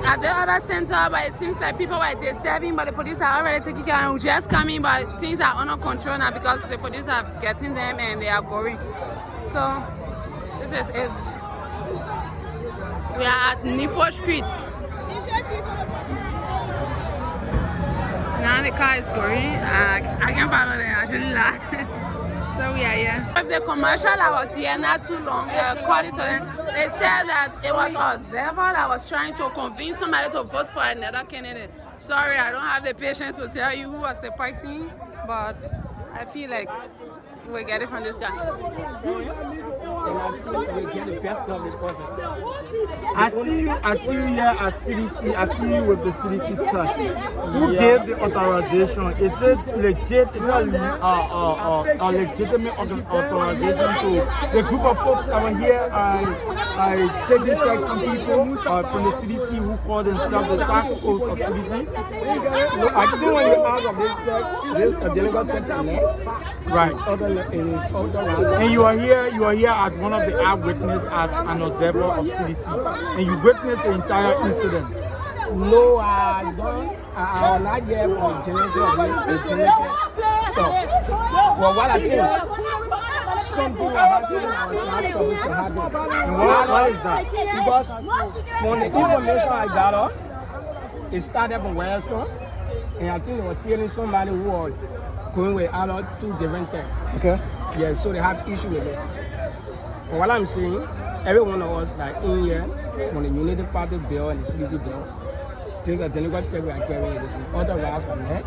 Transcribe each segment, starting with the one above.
at the other center, but it seems like people were disturbing, but the police are already taking care of. Just coming, but things are under control now because the police have getting them and they are going. So this is it. We are at Newport Street. Now the car is going. I can follow them actually. So we are here. If the commercial I was here not too long, according to them, they said that it was Observer that was trying to convince somebody to vote for another candidate. Sorry, I don't have the patience to tell you who was the person, but I feel like we'll get it from this guy. And I think we get the best of the process. I see you here at CDC. I see you with the CDC tag. Who gave the authorization? Is it legit? Is it a legitimate authorization to the group of folks that were here? I taking tag from people from the CDC who call themselves the task force of CDC. I think when you out of this tag, this delegate tag right? And you are here as one of the eyewitnesses as an observer of CDC, and you witnessed the entire incident. No, I don't. I will not get for generation of this stuff. Well, what I think, something will happen that was not supposed to happen. And what is that? Because from the information I got, it started from Wellstone, and I think they were telling somebody who was going with other two different things. Okay. Yeah, so they have issue with it. But what I'm saying, every one of us like in here, from the United Party bill and the CDC bill, these are delegate tech we are carrying this with other rights on that.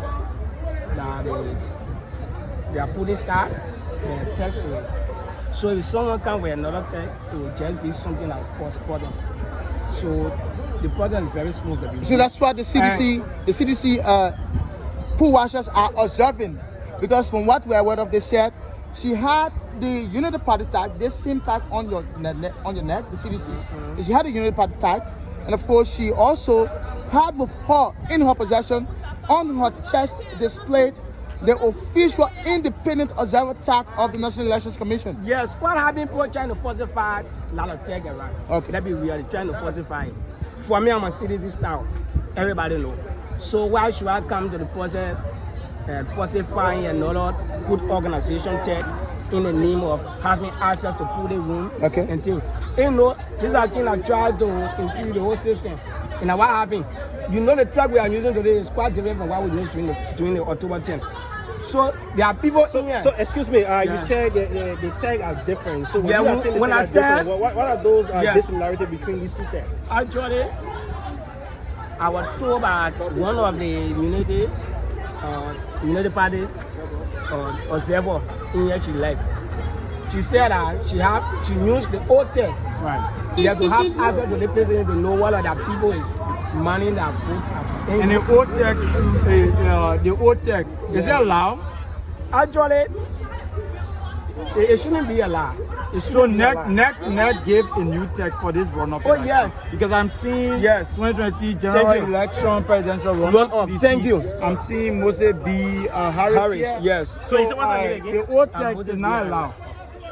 Now they are putting staff, they text to it. So if someone comes with another tech, it will just be something like cost for them. So the problem is very smooth. So that's why the CDC pool washers are observing, because from what we are aware of, they said she had the United Party tag, this same tag on your neck, the CDC. Mm-hmm. She had the United Party tag, and of course she also had with her in her possession, on her chest displayed the official independent observer tag of the National Elections Commission. Yes, what happened? People trying to falsify a lot of tag around. Okay, that be real. Trying to falsify it. For me, I'm a citizen style. Everybody know. So why should I come to the process and falsifying another good organization tag in the name of having access to pull the room and things? You know, these are things I try to improve the whole system. And what happened? You know, the tag we are using today is quite different from what we used during the October 10th. So there are people in here. So excuse me, you said the tag are different. So when yeah, you are saying when I said, what are those dissimilarities between these two tags? Actually, I was told by one of the United Party observer in here she left. She said that she used the old tech. Right. You have to have access to the president to know what other people is manning that vote. And the old tech, is it allowed? Actually, it shouldn't be allowed. So NEC gave a new tech for this runoff. Oh yes, because I'm seeing 2020 general election presidential runoff. Thank you. I'm seeing Moses B. Harris here. Yes. So the old tech is not allowed.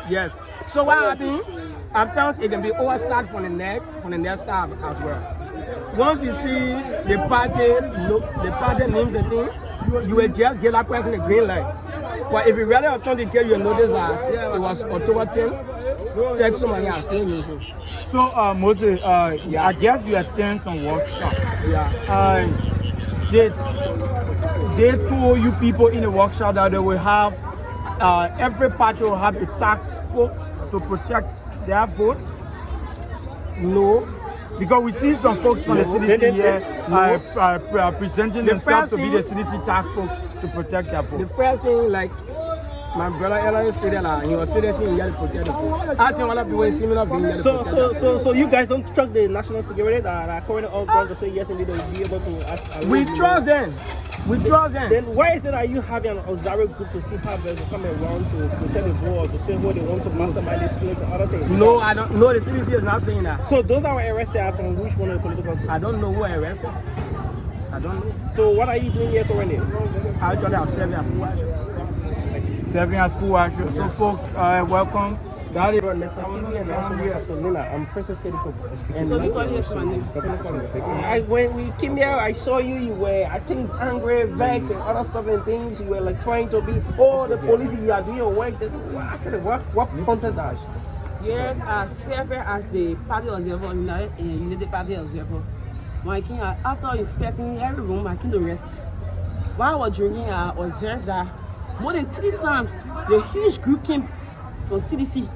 Yes. So what happened? At times it can be oversight from the NEC staff as well. Once you see the party names and thing, you will just give that person a green light. But if you really authenticate, you notice that it was October 10th. Check somebody else still using. So Moses, I guess you attend some workshop. Yeah. They told you people in the workshop that they will have every party will have a tax force to protect their votes? No. Because we see some folks from the CDC here presenting themselves to be the CDC tax folks to protect their votes. The first thing, like my brother Ella stated, he was seriously here to protect the vote. I think all of people similar being So you guys don't trust the national security that are calling all ground to say yes, indeed they'll be able to. We trust them. We trust them. Then why is it that you having an observer group to see how they're coming around to protect the vote, to say what they want to mastermind these skills and other things? No, I don't. No, the CDC is not saying that. So those that were arrested are from which one of the political groups? I don't know who arrested. I don't know. So what are you doing here currently? Actually, I'm serving as pool washer. Serving as pool washer. So folks, welcome. That is I'm Princess Kelly from So because here's my name. when we came here, I saw you. You were, I think, angry, vexed, and other stuff and things. You were like trying to be, the police. You are doing your work. What prompted that? Yes, as several as the party observer, United Party observer. When I came after inspecting every room, I came to rest. While I was drinking, I observed that more than 3 times the huge group came from CDC.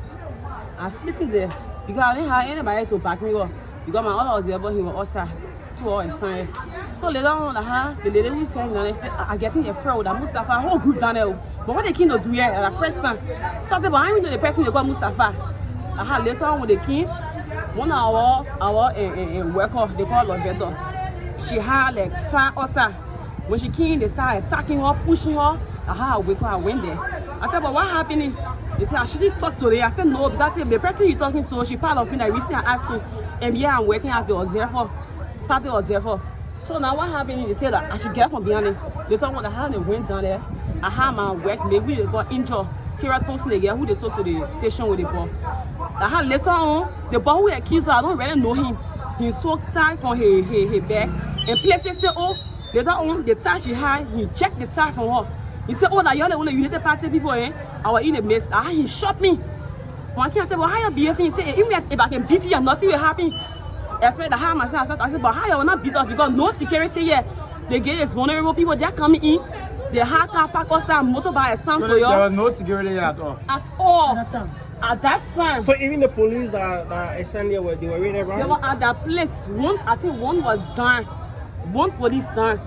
I was sitting there because I didn't have anybody to back me up. Because my other observer, he was outside, 2 hours inside. So later on, the lady who said, I said, I'm getting a friend with Mustafa, whole group down there. But what they came to do here at the first time? So I said, but I don't know the person they call Mustafa. Later on, when they came, one of our worker, they call Lovedo. She had like 5 outside. When she came, they started attacking her, pushing her. I went there. I said, but what happened? They said, I shouldn't talk today. I said, no, because the person you're talking to, she part of me. I recently asked him, and yeah, I'm working as the observer, party observer. So now what happened? They said that I should get from behind it. They told me how they went down there. I had my work, maybe they got injured. Sarah Thompson again, who they took to the station with the ball. I had later on, the boy who accused her, I don't really know him. He took time from her back and places said, oh, later on, the tie she had, he checked the tie from her. He said, oh, that you're the only United Party people, eh? I was in the midst. He shot me. One kid said, well, how you behaving? He said, if I can beat you, nothing will happen. I expect the harm myself. I said, but how you will not beat us? Because no security here. The gate is vulnerable people, they're coming in. They had car park outside, motorbike, some to you. There was no security at all. At all. At that time. So even the police that they were really around? They were at that place. I think one was done. One police done.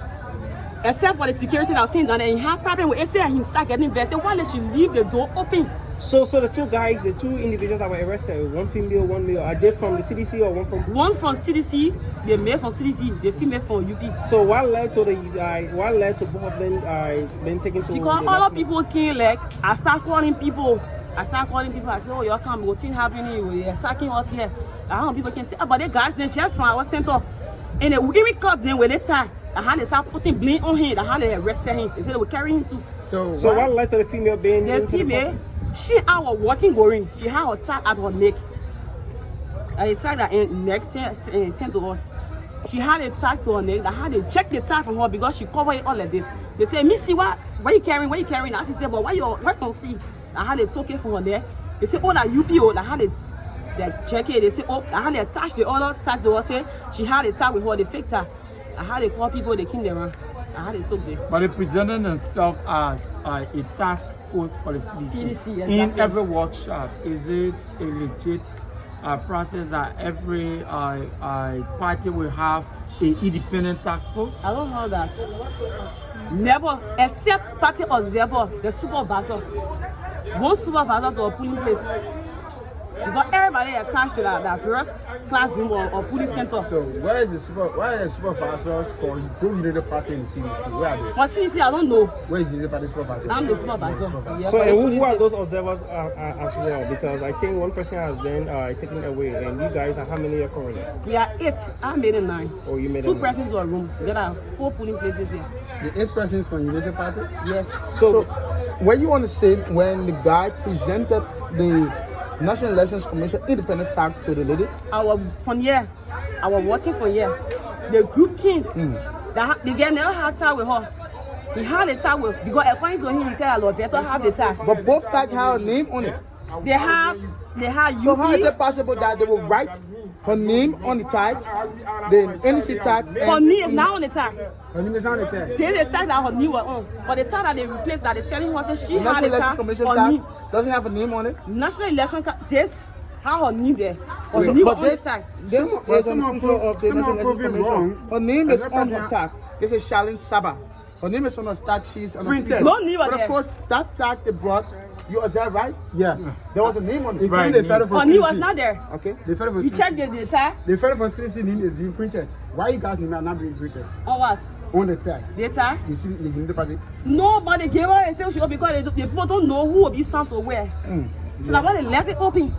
Except for the security that was staying down there. And he had problem with SA and he started getting invested. Why did she leave the door open? So the 2 guys, the 2 individuals that were arrested, one female, one male, are they from the CDC or one from? One from CDC, the male from CDC, the female from UP. So what led to both of them being taken to? Because other people came, like, I start calling people. I said, oh, y'all come, what thing happening? We're attacking us here. People can say, oh, but the guys, they just from our center. And we even caught them when they time. I had to start putting blame on him. I had to arrest him. They said they were carrying him too. So what led to the female being the female? She had a walking going. She had a tag at her neck. And the tag that neck sent to us. She had a tag to her neck. I had to check the tag from her because she covered it all like this. They said, Missy, what you carrying? What you carrying? And she said, but why don't see? I had to take it from her there. They said, oh, that UPO. I had to check it. They said, oh, I had to attach the other tag to her. Say she had a tag with her, the fake tag. I had to call people, they came there. I had to talk them. But they presented themselves as a task force for the CDC. Exactly. In every workshop, is it a legit process that every party will have an independent task force? I don't know that. Never, except party observer, the supervisor. One supervisor to a polling place. Because everybody attached to that various classroom or police center. So where is the supervisors for both United Party and CDC? Where are they? For CDC, I don't know. Where is the United Party supervisor? I'm the supervisor. Yeah, so who are those observers as well? Because I think one person has been taken away, and you guys are how many are currently? We are 8. I made it 9. Oh, you made 2 persons to a room. There are 4 polling places here. The 8 persons from United Party? Yes. So were you on the scene when the guy presented the National Elections Commission independent tag to the lady? I was from here. I was working for here. The group came. The girl never had tag with her. He had a tag with, because according to him, he said, I love you. I don't have the tag. But both tags have a name on it. They have UP. So how is it possible that they will write her name on the tag, the NC tag? Her name is now on the tag. Her name is now on the tag. There's a tag that her name was on. But the tag that they replaced, that they telling her, she had National a Election tag. Commission Her tag name. doesn't have a name on it. National Election card. This how her name there. Her So, name but on the this tag. is an official of the National Election Commission. Her name is on the tag. This is Charlene Saba. Her name is on the tag. She's on the Printed. No name on But of there. course, that tag they brought, is that right? Yeah. There was a name on it. Including the fellow from Her name was CDC. not there. Okay. The fellow from You CDC. check the tag. The fellow from CDC name is being printed. Why you guys name are not being printed? On what? On the tag. The tag. You see the United Party? Nobody gave her a sales because the people don't know who will be sent to where. So that's why they left it open.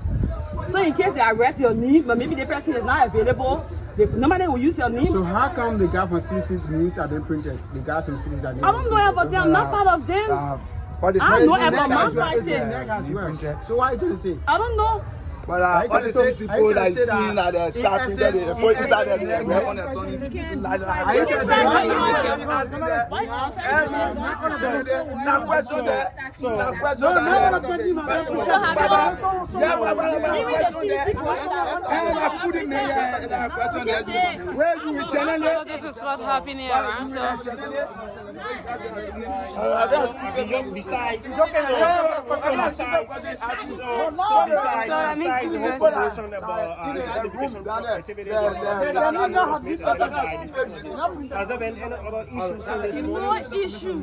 So in case they arrest your name, but maybe the person is not available, nobody will use your name. So how come the guy from CDC names are being printed? The guys from CDC that names? I don't know about them. I'm not part of them. But I don't know about my party. So why did you say? I don't know. But all the CDC people that is seen that the tap inside the put inside the we're on the sun. Now question there. Now question there. Yeah, but question there. And I put in there question there. Where you channel So this is what happened here, huh? So that's stupid. Besides, so I mean, the information about education activities. Has there been any other issues in this morning? No issue.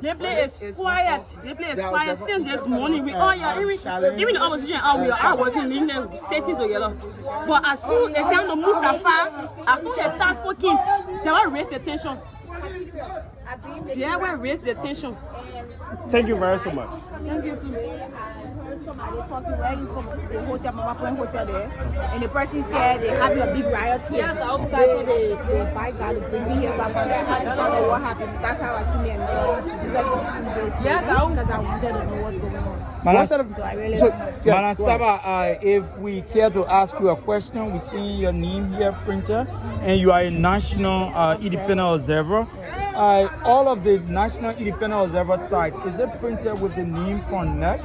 The place is quiet. The place is quiet. Since this morning, we all even the opposition we are working in them setting together. But as soon as they say Mustafa, as soon as task for king, they will raise the tension. They will raise the tension. Thank you very so much. Thank you too. Somebody talking where you from the hotel, Mama Point Hotel there, and the person said they having a big riot here. Yes, so I thought they buy God to bring me here, so I found out what happened. That's how I came here because I wanted to know what's going on. So I really Madam Saba, if we care to ask you a question, we see your name here printed, and you are a national independent observer. All of the national independent observer tag, is it printed with the name from NEC?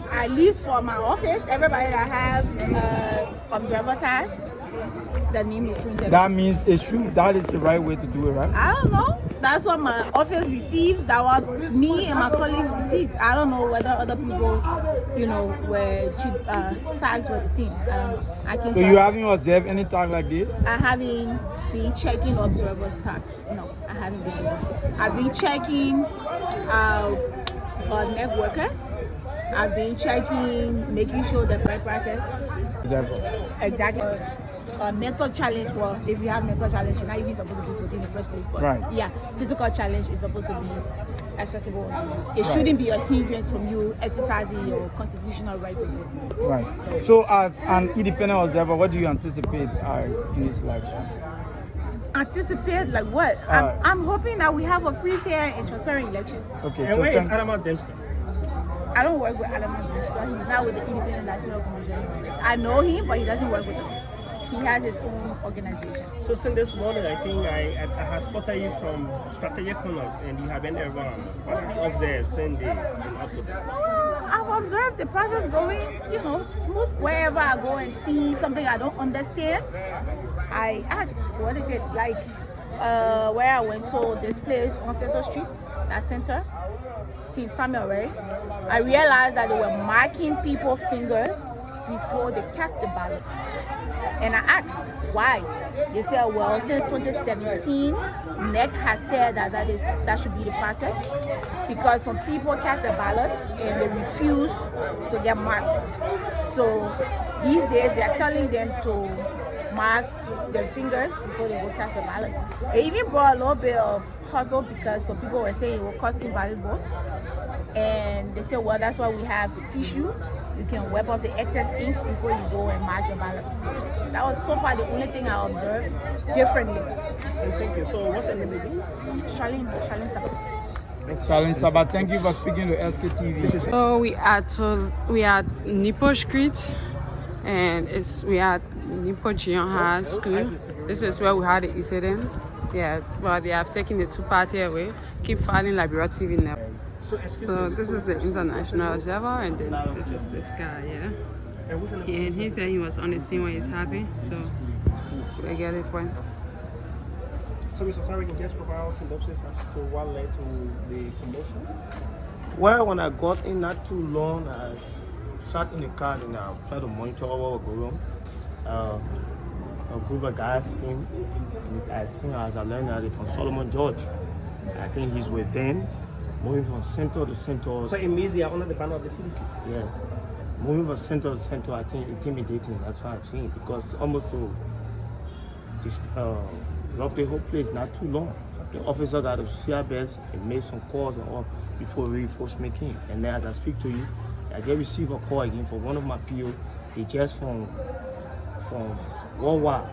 At least for my office, everybody that have observer tag, the name is printed. That means it's true. That is the right way to do it, right? I don't know. That's what my office received. That what me and my colleagues received. I don't know whether other people, were tags were the same. I can. So you haven't observed any tag like this? I haven't been checking observers tags. No, I haven't been. I've been checking NEC workers. I've been checking, making sure the right process. Exactly. Mental challenge. Well, if you have mental challenge, you're not even supposed to be voting in the first place. But right. Yeah, physical challenge is supposed to be accessible to you. It shouldn't be a hindrance from you exercising your constitutional right to vote. Right. So as an independent observer, what do you anticipate in this election? Anticipate like what? I'm hoping that we have a free, fair, and transparent elections. Okay. And so where is Adama Dempsey? I don't work with Adam. He's not with the Independent National Commission. I know him, but he doesn't work with us. He has his own organization. So since this morning, I think I have spotted you from strategic corners, and you have been around. What have you observed since the up to date? I've observed the process going, smooth. Wherever I go and see something I don't understand, I ask, what is it like? Where I went to this place on Center Street, that center. Since Samuel, right? I realized that they were marking people's fingers before they cast the ballot. And I asked why. They said, well, since 2017, NEC has said that should be the process because some people cast the ballots and they refuse to get marked. So these days they are telling them to mark their fingers before they go cast the ballots. It even brought a little bit of hustle because some people were saying it will cause invalid votes. And they said, well, that's why we have the tissue. You can wipe off the excess ink before you go and mark your ballots. That was so far the only thing I observed differently. And thank you. So what's your name again? Charlene Saba. Charlene Saba, thank you for speaking to SKTV. So we are Newport Street, and we are Newport Junior High School. This is where we had the incident. Yeah, well, they have taken the two party away. Keep filing Liberia TV now. So this is the international observer, and then this is this guy, yeah. And he said he was on the scene when he's happy, so we get it point. So Mr. Sarah, can you just provide us synopsis as to what led to the commotion? Well, when I got in not too long, I sat in the car and I tried to monitor what was going on. A group of guys came, and I think as I learned that from Solomon George. I think he's with them, moving from center to center. So it means they are under the banner of the CDC? Yeah. Moving from center to center, I think intimidating, that's what I've seen, because almost to lock the whole place not too long. The officer got a CRBS and made some calls and all before reinforcement came. And then as I speak to you, I just received a call again from one of my PO. They just from Wawa.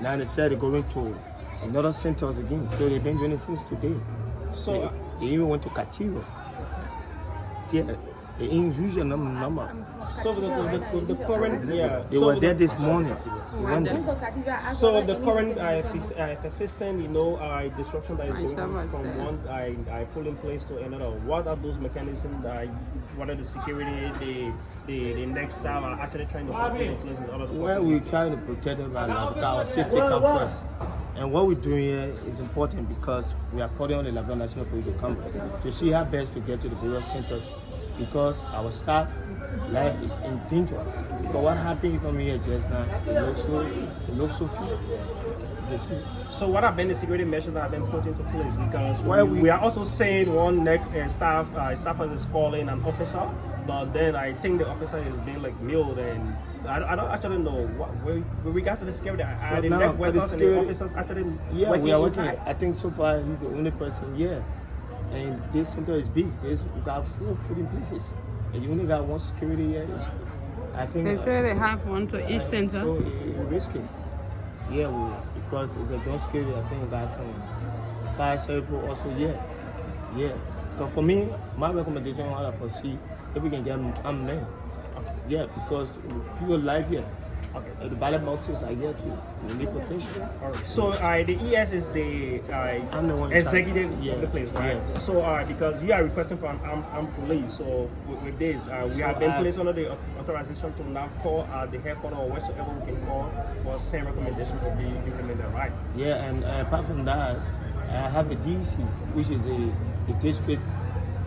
Now they said they're going to another centers again. So they've been doing it since today. So they even went to Katiwa. yeah, they ain't use your number. So with the current, yeah. They were there this morning. They went there. So the current persistent, disruption that is going from one I put in place to another. What are those mechanisms that what are the security, the next staff are actually trying to put in place in order to well, we're trying to protect them because our safety comes first. And what we're doing here is important because we are calling on the Liberia National Police to come to see how best to get to the various centers because our staff life is in danger. Because what happened from here just now, it looks so few. So what have been the security measures that have been put into place? Because we are also saying one staff is calling an officer, but then I think the officer is being like milled, and I don't actually know what with regards to the security. Are the neck weapons and the officers actually yeah, working we are working. tight? I think so far he's the only person here, and this center is big. We got 4 polling places, and you only got one security here. I think they say they have one to each center. So it's risky. Yeah, because it's a joint security. I think we got some fire circle also. Yeah. So for me, my recommendation is for see if we can get armed men. Yeah, because people live here. Okay. The ballot boxes are here too. We need protection. All right. So the ES is the executive of the place, right? Yeah. So because we are requesting for an armed police, so with this, we have been placed under the authorization to now call the headquarters or wheresoever we can call for same recommendation to be implemented, right? Yeah, and apart from that, I have a DC, which is the district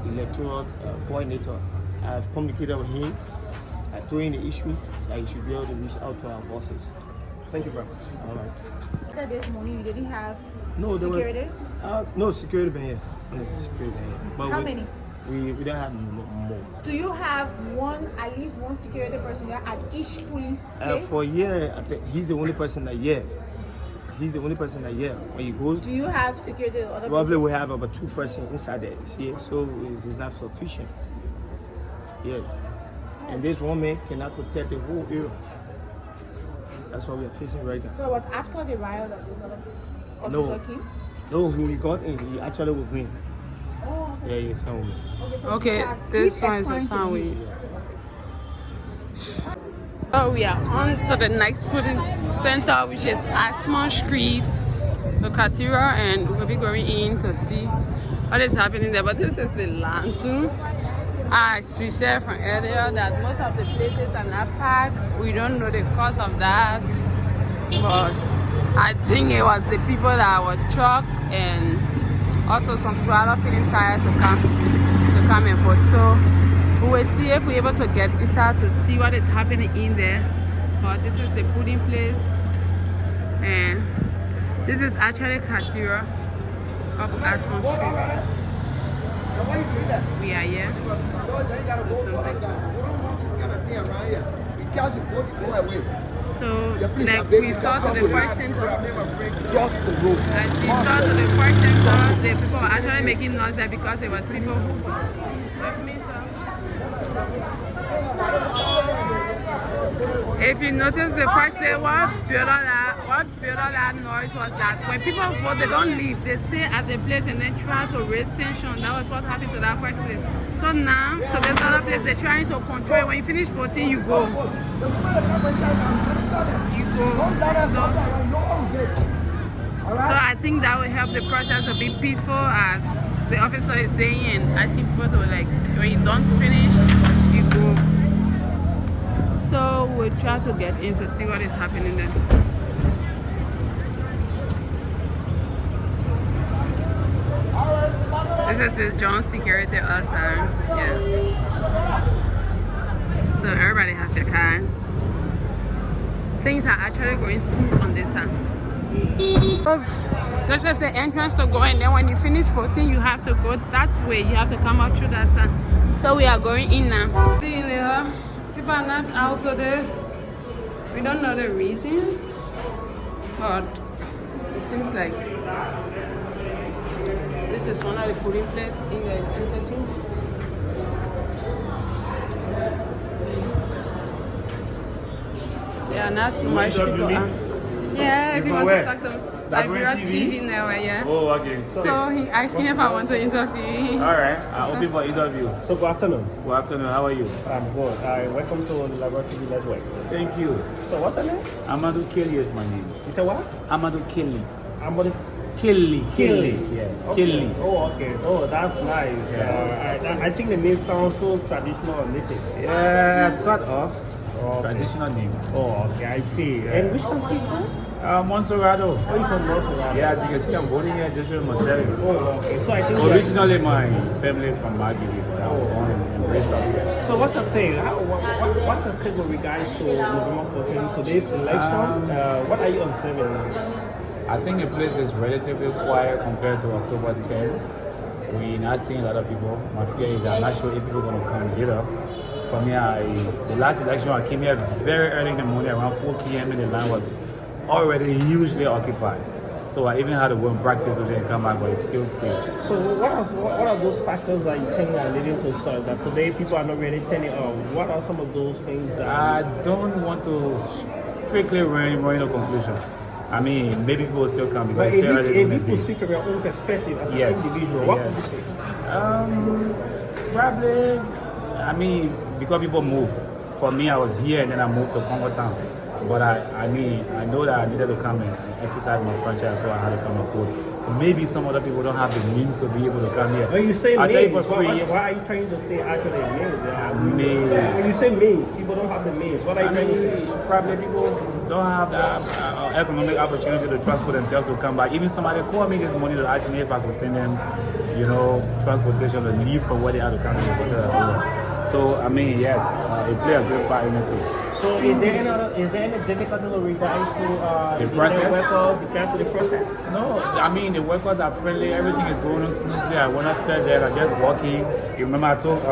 electoral coordinator. I've communicated with him. I told him the issue that he should be able to reach out to our bosses. Thank you very much. All right. After this morning, you didn't have No, security? No, security been here. No, security been here. But How many? We don't have more. Do you have at least one security person at each police place? For year, I think he's the only person that He's the only person that when he goes. Do you have security at other Probably places? we have about 2 persons inside there. See, so it's not sufficient. Yes. And this woman cannot protect the whole area. That's what we are facing right now. So it was after the riot that this other officer came? No, he got in. He actually was me. Oh, Yeah, he's with me. Okay, this one is the sound we. So we are on to the next police center, which is Asmon Street, the Katira, and we'll be going in to see what is happening there. But this is the land too. As we said from earlier, that most of the places are not packed. We don't know the cause of that, but I think it was the people that were truck and also some people are feeling tired to come and vote. So we will see if we're able to get inside to see what is happening in there. But this is the polling place, and this is actually Katira of Asmon Street. We are here. So, like we saw to the first center, the people were actually making noise there because there was people who if you notice the first day, what built that noise was that when people vote, they don't leave. They stay at the place and then try to raise tension. That was what happened to that first place. So now, to this other place, they're trying to control it. When you finish voting, you go. So I think that will help the process to be peaceful, as the officer is saying, and asking people to, like, when you don't finish, you go. So we'll try to get in to see what is happening there. This is the John security outside. Yeah. So everybody has their car. Things are actually going smooth on this side. This is the entrance to go, and then when you finish voting, you have to go that way. You have to come out through that side. So we are going in now. See you later. People are not out today. We don't know the reasons, but it seems like this is one of the polling places in the entity. There are not much people. Yeah, if you want to talk to them. Liberia TV Network, yeah. Oh, okay. So he asked me if I want to interview him. All right. I'm open for interview. So good afternoon. Good afternoon. How are you? I'm good. Welcome to Liberia TV Network. Thank you. So what's your name? Amadou Kelly is my name. You said what? Amadou Kelly. Amadou Kelly. Yeah. Okay. Kelly. Oh, okay. Oh, that's nice. I think the name sounds so traditional and native. Yeah, sort of. Okay. Traditional name. Oh, okay. I see. And which country you from? Monrovia. Oh, you from Monrovia? Yeah, as you can see, I'm born here in district Marseille. Oh, okay. So I think Originally, my family is from Magili, but I was born and raised up here. So what's the thing? What's the thing with regards to November 14th, today's election? What are you observing? I think the place is relatively quiet compared to October 10th. We're not seeing a lot of people. My fear is I'm not sure if people are going to come get up. For me, the last election, I came here very early in the morning, around 4 p.m. and the line was already hugely occupied. So I even had to go and practice today and come back, but it's still free. So what are those factors that you think are leading to that today people are not really turning up? What are some of those things that... I don't want to strictly run a conclusion. I mean, maybe people will still come because it's still early in the day. If you speak from your own perspective as an individual, what would you say? Probably, I mean, because people move. For me, I was here and then I moved to Congo Town. But I mean, I know that I needed to come and exercise my franchise, so I had to come and vote. Maybe some other people don't have the means to be able to come here. When you say I'll means, for free, why are you trying to say actually means? Means. When you say means, people don't have the means. What are you trying to say? Probably people don't have the economic opportunity to transport themselves to come back. Even somebody called me this morning to ask me if I could send them, transportation to leave from where they are to come here. So I mean, yes, it play a great part in it too. So is there any difficulty with regards to the process? Regards to the process? No, I mean the workers are friendly. Everything is going on smoothly. I went upstairs there. I'm just walking. You remember I told,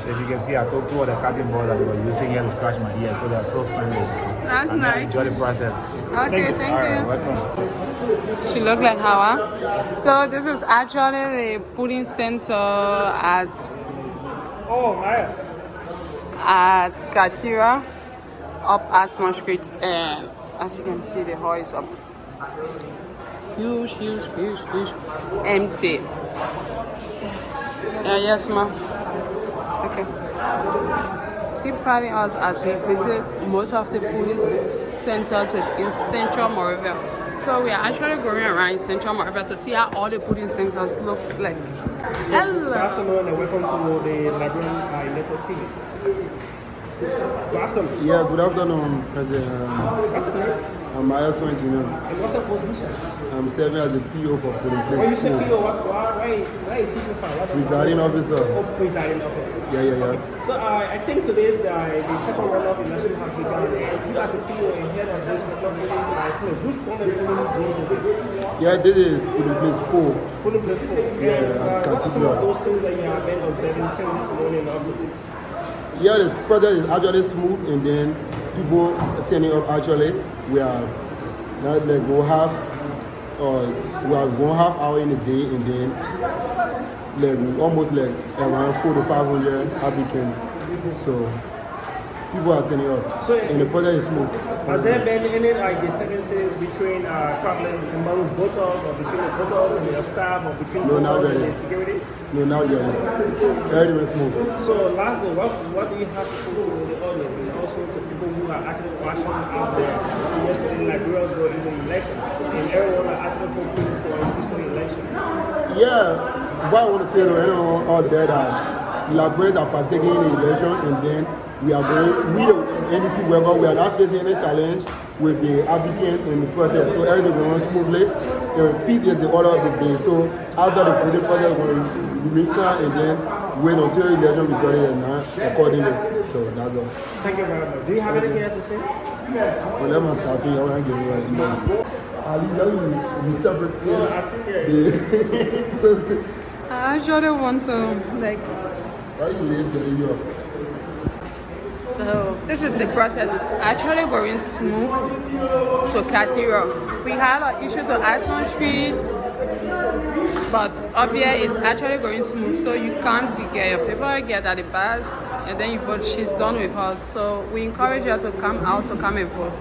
if you can see, I told two of the cutting boards that they were using here to scratch my ear, so they're so friendly. That's nice. I enjoy the process. Okay, thank you. All right, welcome. She looked like Hawa. So this is actually the pudding center at Katira up Asmon Street, and as you can see the hall is up. Huge, empty. Yes ma'am. Okay. Keep following us as we visit most of the police centers in central Monrovia. So we are actually going around in central Monrovia to see how all the pudding centers look like. Hello. Good afternoon and welcome to the Liberian Electoral TV. Good afternoon. Yeah, good afternoon, President. What's the name? I'm Mayaso Engineer. And what's your position? I'm serving as the PO for Polling Place. When you say PO, why is signifying? Presiding officer. Oh, presiding officer. Yeah. So I think today is the second round of election has begun, and you as a PO and head of this polling place, which one of the polling places is it? Yeah, this is Polling Place 4. Polling place 4. Yeah, and what are some of those things that you have been observing since this morning? Yeah, the process is actually smooth, and then people are turning up. Actually, we are not like we have 1.5 hour in a day, and then like almost like around 400 to 500 applicants. So people are turning up, and the process is smooth. Has there been any disturbances between probably among voters or between the voters and their staff or between voters and the securities? No, now you're everything is smooth. So lastly, what do you have to say to the audience and also to people who are actually watching out there? Yesterday, Liberians go into the election, and everyone are actually hoping for a peaceful election. Yeah, what I want to say to everyone out there that Liberians are partaking in the election, and then we NDC workers, we are not facing any challenge with the applicant in the process. So everything will run smoothly. Peace is the order of the day. So after the voting process, we will recount and then wait until the election is ready and accordingly. So that's all. Thank you very much. Do you have anything else to say? Well, let me start. I want to give you an email. I'll be separate. No, I think I actually want to why you leave the video? So this is the process. It's actually going smooth to Katira. We had an issue to Asmon Street, but up here it's actually going smooth. So you can't get your paper, get at the bus, and then you vote. She's done with us. So we encourage her to come out to come and vote.